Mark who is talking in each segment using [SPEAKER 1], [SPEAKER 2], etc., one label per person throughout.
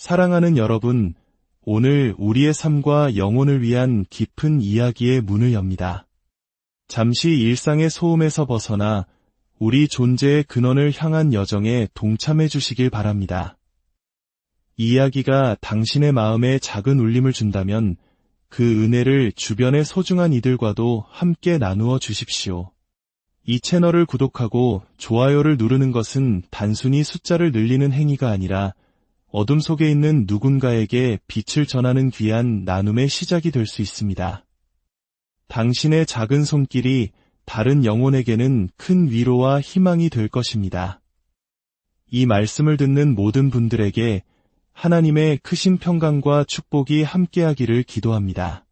[SPEAKER 1] 사랑하는 여러분, 오늘 우리의 삶과 영혼을 위한 깊은 이야기의 문을 엽니다. 잠시 일상의 소음에서 벗어나 우리 존재의 근원을 향한 여정에 동참해 주시길 바랍니다. 이 이야기가 당신의 마음에 작은 울림을 준다면 그 은혜를 주변의 소중한 이들과도 함께 나누어 주십시오. 이 채널을 구독하고 좋아요를 누르는 것은 단순히 숫자를 늘리는 행위가 아니라 어둠 속에 있는 누군가에게 빛을 전하는 귀한 나눔의 시작이 될 수 있습니다. 당신의 작은 손길이 다른 영혼에게는 큰 위로와 희망이 될 것입니다. 이 말씀을 듣는 모든 분들에게 하나님의 크신 평강과 축복이 함께하기를 기도합니다.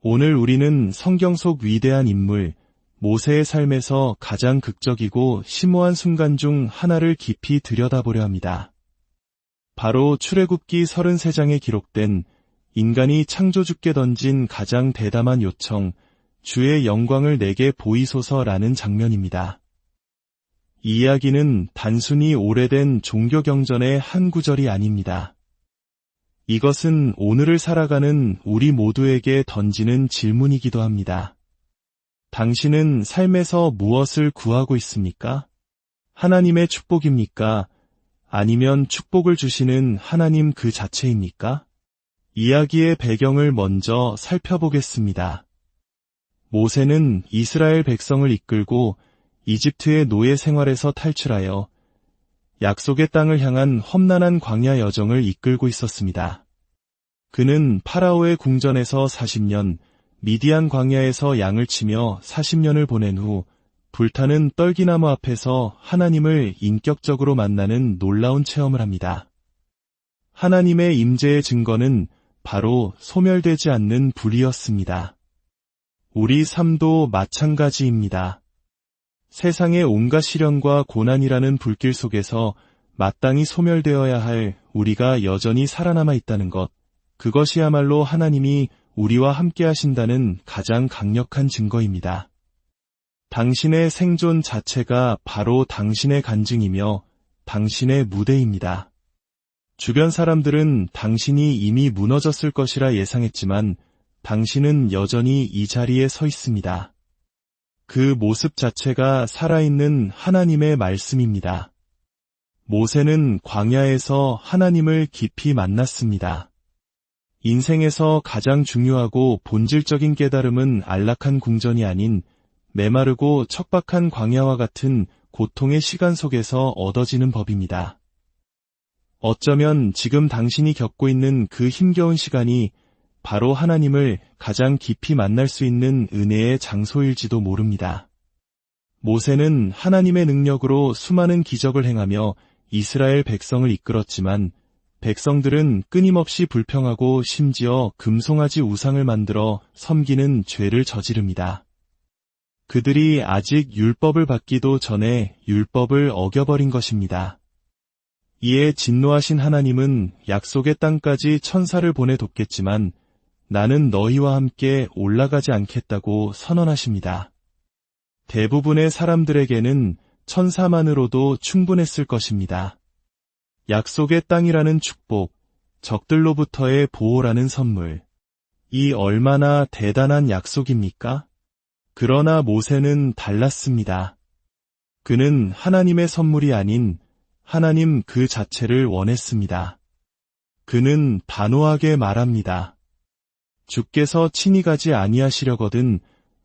[SPEAKER 1] 오늘 우리는 성경 속 위대한 인물, 모세의 삶에서 가장 극적이고 심오한 순간 중 하나를 깊이 들여다보려 합니다. 바로 출애굽기 33장에 기록된 인간이 창조주께 던진 가장 대담한 요청, 주의 영광을 내게 보이소서라는 장면입니다. 이 이야기는 단순히 오래된 종교 경전의 한 구절이 아닙니다. 이것은 오늘을 살아가는 우리 모두에게 던지는 질문이기도 합니다. 당신은 삶에서 무엇을 구하고 있습니까? 하나님의 축복입니까? 아니면 축복을 주시는 하나님 그 자체입니까? 이야기의 배경을 먼저 살펴보겠습니다. 모세는 이스라엘 백성을 이끌고 이집트의 노예 생활에서 탈출하여 약속의 땅을 향한 험난한 광야 여정을 이끌고 있었습니다. 그는 파라오의 궁전에서 40년, 미디안 광야에서 양을 치며 40년을 보낸 후 불타는 떨기나무 앞에서 하나님을 인격적으로 만나는 놀라운 체험을 합니다. 하나님의 임재의 증거는 바로 소멸되지 않는 불이었습니다. 우리 삶도 마찬가지입니다. 세상의 온갖 시련과 고난이라는 불길 속에서 마땅히 소멸되어야 할 우리가 여전히 살아남아 있다는 것, 그것이야말로 하나님이 우리와 함께 하신다는 가장 강력한 증거입니다. 당신의 생존 자체가 바로 당신의 간증이며 당신의 무대입니다. 주변 사람들은 당신이 이미 무너졌을 것이라 예상했지만 당신은 여전히 이 자리에 서 있습니다. 그 모습 자체가 살아있는 하나님의 말씀입니다. 모세는 광야에서 하나님을 깊이 만났습니다. 인생에서 가장 중요하고 본질적인 깨달음은 안락한 궁전이 아닌 메마르고 척박한 광야와 같은 고통의 시간 속에서 얻어지는 법입니다. 어쩌면 지금 당신이 겪고 있는 그 힘겨운 시간이 바로 하나님을 가장 깊이 만날 수 있는 은혜의 장소일지도 모릅니다. 모세는 하나님의 능력으로 수많은 기적을 행하며 이스라엘 백성을 이끌었지만 백성들은 끊임없이 불평하고 심지어 금송아지 우상을 만들어 섬기는 죄를 저지릅니다. 그들이 아직 율법을 받기도 전에 율법을 어겨버린 것입니다. 이에 진노하신 하나님은 약속의 땅까지 천사를 보내 돕겠지만 나는 너희와 함께 올라가지 않겠다고 선언하십니다. 대부분의 사람들에게는 천사만으로도 충분했을 것입니다. 약속의 땅이라는 축복, 적들로부터의 보호라는 선물. 이 얼마나 대단한 약속입니까? 그러나 모세는 달랐습니다. 그는 하나님의 선물이 아닌 하나님 그 자체를 원했습니다. 그는 단호하게 말합니다. 주께서 친히 가지 아니하시려거든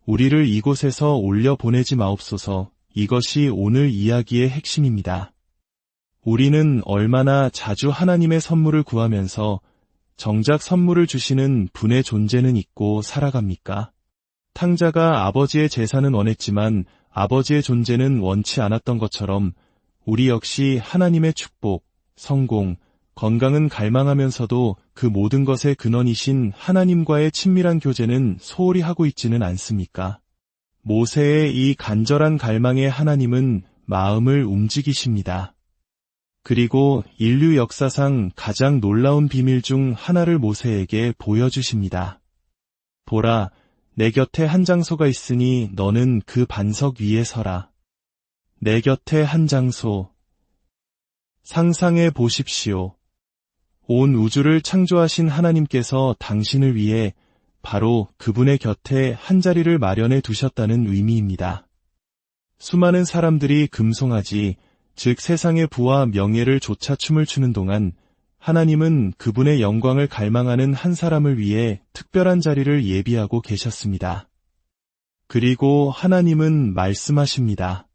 [SPEAKER 1] 우리를 이곳에서 올려보내지 마옵소서. 이것이 오늘 이야기의 핵심입니다. 우리는 얼마나 자주 하나님의 선물을 구하면서 정작 선물을 주시는 분의 존재는 잊고 살아갑니까? 탕자가 아버지의 재산은 원했지만 아버지의 존재는 원치 않았던 것처럼 우리 역시 하나님의 축복, 성공, 건강은 갈망하면서도 그 모든 것의 근원이신 하나님과의 친밀한 교제는 소홀히 하고 있지는 않습니까? 모세의 이 간절한 갈망에 하나님은 마음을 움직이십니다. 그리고 인류 역사상 가장 놀라운 비밀 중 하나를 모세에게 보여주십니다. 보라, 내 곁에 한 장소가 있으니 너는 그 반석 위에 서라. 내 곁에 한 장소. 상상해 보십시오. 온 우주를 창조하신 하나님께서 당신을 위해 바로 그분의 곁에 한 자리를 마련해 두셨다는 의미입니다. 수많은 사람들이 금송아지, 즉 세상의 부와 명예를 좇아 춤을 추는 동안 하나님은 그분의 영광을 갈망하는 한 사람을 위해 특별한 자리를 예비하고 계셨습니다. 그리고 하나님은 말씀하십니다.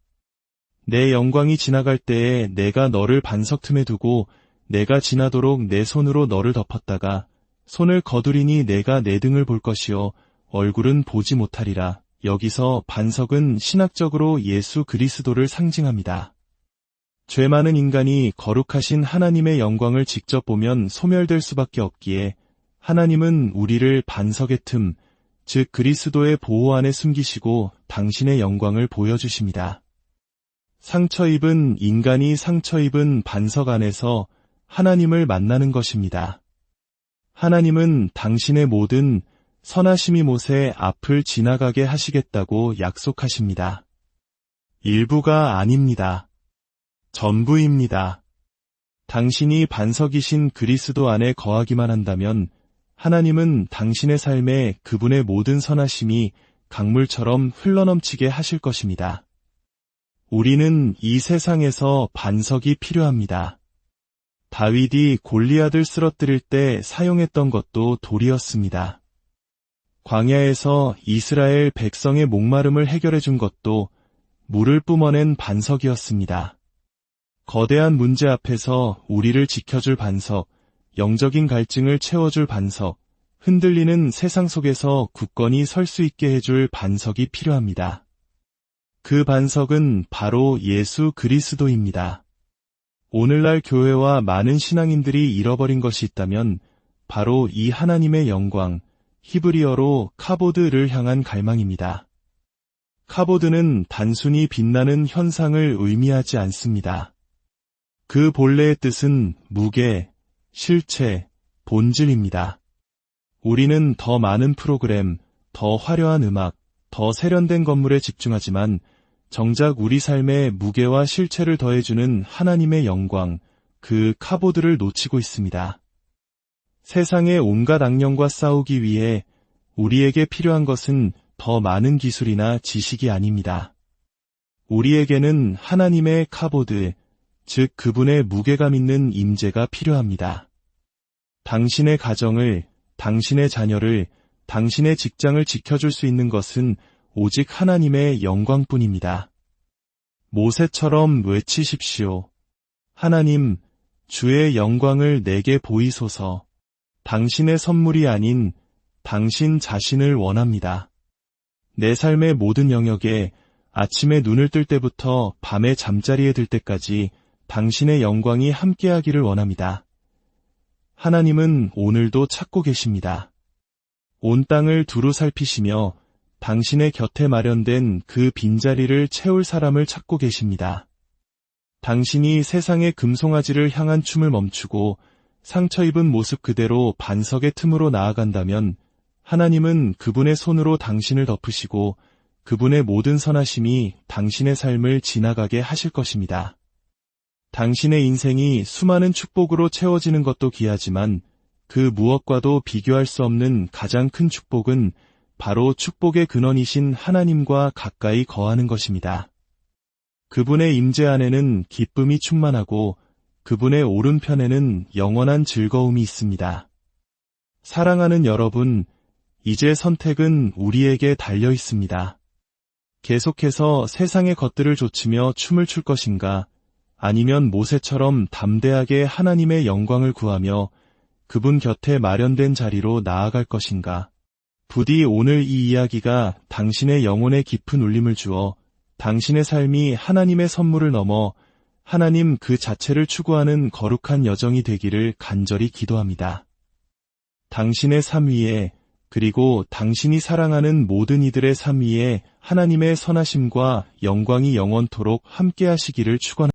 [SPEAKER 1] 내 영광이 지나갈 때에 내가 너를 반석 틈에 두고 내가 지나도록 내 손으로 너를 덮었다가 손을 거두리니 내가 내 등을 볼 것이요 얼굴은 보지 못하리라. 여기서 반석은 신학적으로 예수 그리스도를 상징합니다. 죄 많은 인간이 거룩하신 하나님의 영광을 직접 보면 소멸될 수밖에 없기에 하나님은 우리를 반석의 틈, 즉 그리스도의 보호 안에 숨기시고 당신의 영광을 보여주십니다. 상처 입은 인간이 상처 입은 반석 안에서 하나님을 만나는 것입니다. 하나님은 당신의 모든 선하심이 못에 앞을 지나가게 하시겠다고 약속하십니다. 일부가 아닙니다. 전부입니다. 당신이 반석이신 그리스도 안에 거하기만 한다면 하나님은 당신의 삶에 그분의 모든 선하심이 강물처럼 흘러넘치게 하실 것입니다. 우리는 이 세상에서 반석이 필요합니다. 다윗이 골리앗을 쓰러뜨릴 때 사용했던 것도 돌이었습니다. 광야에서 이스라엘 백성의 목마름을 해결해 준 것도 물을 뿜어낸 반석이었습니다. 거대한 문제 앞에서 우리를 지켜줄 반석, 영적인 갈증을 채워줄 반석, 흔들리는 세상 속에서 굳건히 설 수 있게 해줄 반석이 필요합니다. 그 반석은 바로 예수 그리스도입니다. 오늘날 교회와 많은 신앙인들이 잃어버린 것이 있다면 바로 이 하나님의 영광, 히브리어로 카보드를 향한 갈망입니다. 카보드는 단순히 빛나는 현상을 의미하지 않습니다. 그 본래의 뜻은 무게, 실체, 본질입니다. 우리는 더 많은 프로그램, 더 화려한 음악, 더 세련된 건물에 집중하지만 정작 우리 삶에 무게와 실체를 더해주는 하나님의 영광, 그 카보드를 놓치고 있습니다. 세상의 온갖 악령과 싸우기 위해 우리에게 필요한 것은 더 많은 기술이나 지식이 아닙니다. 우리에게는 하나님의 카보드, 즉 그분의 무게감 있는 임재가 필요합니다. 당신의 가정을, 당신의 자녀를, 당신의 직장을 지켜줄 수 있는 것은 오직 하나님의 영광뿐입니다. 모세처럼 외치십시오. 하나님, 주의 영광을 내게 보이소서. 당신의 선물이 아닌 당신 자신을 원합니다. 내 삶의 모든 영역에 아침에 눈을 뜰 때부터 밤에 잠자리에 들 때까지 당신의 영광이 함께하기를 원합니다. 하나님은 오늘도 찾고 계십니다. 온 땅을 두루 살피시며 당신의 곁에 마련된 그 빈자리를 채울 사람을 찾고 계십니다. 당신이 세상의 금송아지를 향한 춤을 멈추고 상처 입은 모습 그대로 반석의 틈으로 나아간다면 하나님은 그분의 손으로 당신을 덮으시고 그분의 모든 선하심이 당신의 삶을 지나가게 하실 것입니다. 당신의 인생이 수많은 축복으로 채워지는 것도 귀하지만 그 무엇과도 비교할 수 없는 가장 큰 축복은 바로 축복의 근원이신 하나님과 가까이 거하는 것입니다. 그분의 임재 안에는 기쁨이 충만하고 그분의 오른편에는 영원한 즐거움이 있습니다. 사랑하는 여러분, 이제 선택은 우리에게 달려 있습니다. 계속해서 세상의 것들을 좇으며 춤을 출 것인가, 아니면 모세처럼 담대하게 하나님의 영광을 구하며 그분 곁에 마련된 자리로 나아갈 것인가. 부디 오늘 이 이야기가 당신의 영혼에 깊은 울림을 주어 당신의 삶이 하나님의 선물을 넘어 하나님 그 자체를 추구하는 거룩한 여정이 되기를 간절히 기도합니다. 당신의 삶 위에, 그리고 당신이 사랑하는 모든 이들의 삶 위에 하나님의 선하심과 영광이 영원토록 함께하시기를 축원합니다.